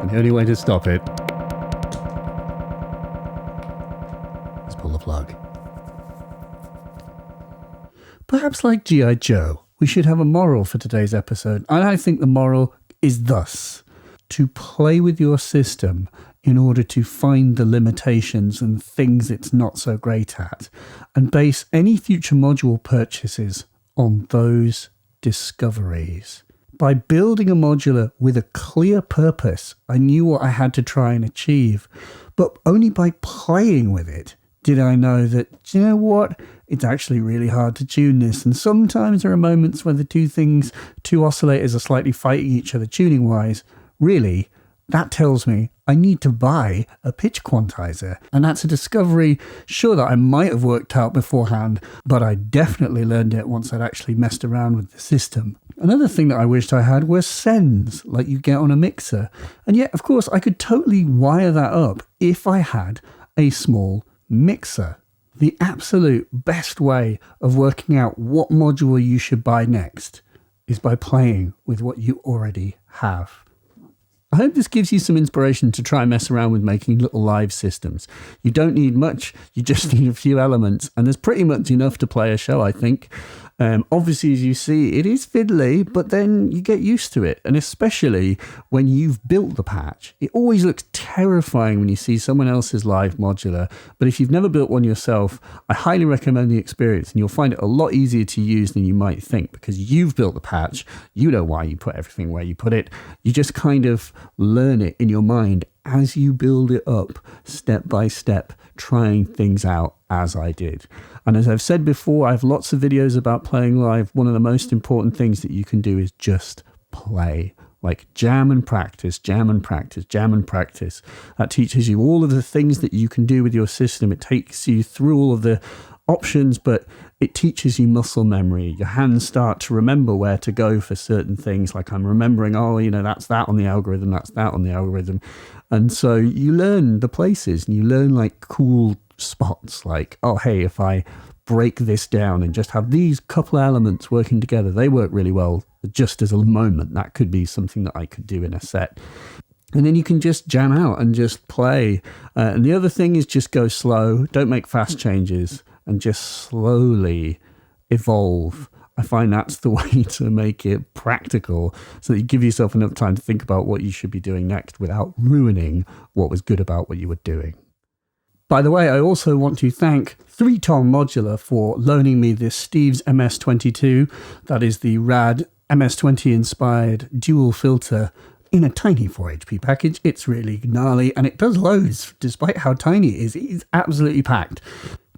The only way to stop it is pull the plug. Perhaps like G.I. Joe, we should have a moral for today's episode. And I think the moral is thus: to play with your system in order to find the limitations and things it's not so great at, and base any future module purchases on those discoveries. By building a modular with a clear purpose, I knew what I had to try and achieve, but only by playing with it did I know that, you know what, it's actually really hard to tune this, and sometimes there are moments where the two oscillators are slightly fighting each other tuning-wise. Really, that tells me I need to buy a pitch quantizer, and that's a discovery, sure, that I might have worked out beforehand, but I definitely learned it once I'd actually messed around with the system. Another thing that I wished I had were sends, like you get on a mixer, and yet, of course, I could totally wire that up if I had a small mixer. The absolute best way of working out what module you should buy next is by playing with what you already have. I hope this gives you some inspiration to try and mess around with making little live systems. You don't need much, you just need a few elements, and there's pretty much enough to play a show, I think. Obviously, as you see, it is fiddly, but then you get used to it. And especially when you've built the patch, it always looks terrifying when you see someone else's live modular. But if you've never built one yourself, I highly recommend the experience, and you'll find it a lot easier to use than you might think, because you've built the patch. You know why you put everything where you put it. You just kind of learn it in your mind as you build it up, step by step, trying things out as I did. And as I've said before, I have lots of videos about playing live. One of the most important things that you can do is just play. Like jam and practice, jam and practice, jam and practice. That teaches you all of the things that you can do with your system. It takes you through all of the options, but it teaches you muscle memory. Your hands start to remember where to go for certain things. Like I'm remembering, oh, you know, that's that on the algorithm, that's that on the algorithm. And so you learn the places, and you learn like cool spots, like, oh, hey, if I break this down and just have these couple elements working together. They work really well just as a moment. That could be something that I could do in a set. And then you can just jam out and just play. And the other thing is just go slow. Don't make fast changes and just slowly evolve. I find that's the way to make it practical, so that you give yourself enough time to think about what you should be doing next without ruining what was good about what you were doing. By the way, I also want to thank 3Tom Modular for loaning me this Steve's MS22. That is the rad MS20 inspired dual filter in a tiny 4HP package. It's really gnarly and it does loads despite how tiny it is. It is absolutely packed.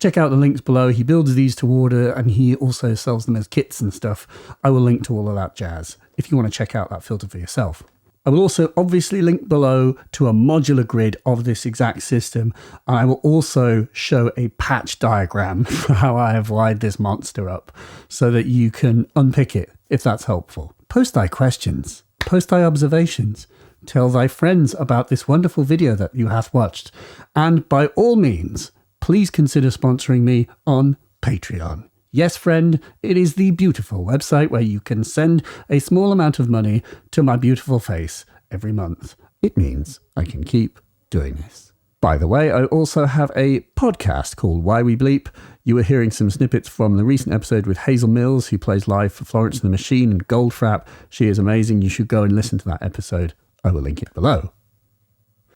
Check out the links below. He builds these to order and he also sells them as kits and stuff. I will link to all of that jazz if you want to check out that filter for yourself. I will also obviously link below to a modular grid of this exact system, and I will also show a patch diagram for how I have wired this monster up so that you can unpick it if that's helpful. Post thy questions, post thy observations, tell thy friends about this wonderful video that you have watched, and by all means, please consider sponsoring me on Patreon. Yes, friend, it is the beautiful website where you can send a small amount of money to my beautiful face every month. It means I can keep doing this. By the way, I also have a podcast called Why We Bleep. You were hearing some snippets from the recent episode with Hazel Mills, who plays live for Florence and the Machine and Goldfrapp. She is amazing. You should go and listen to that episode. I will link it below.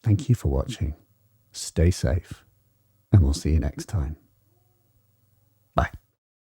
Thank you for watching. Stay safe, and we'll see you next time.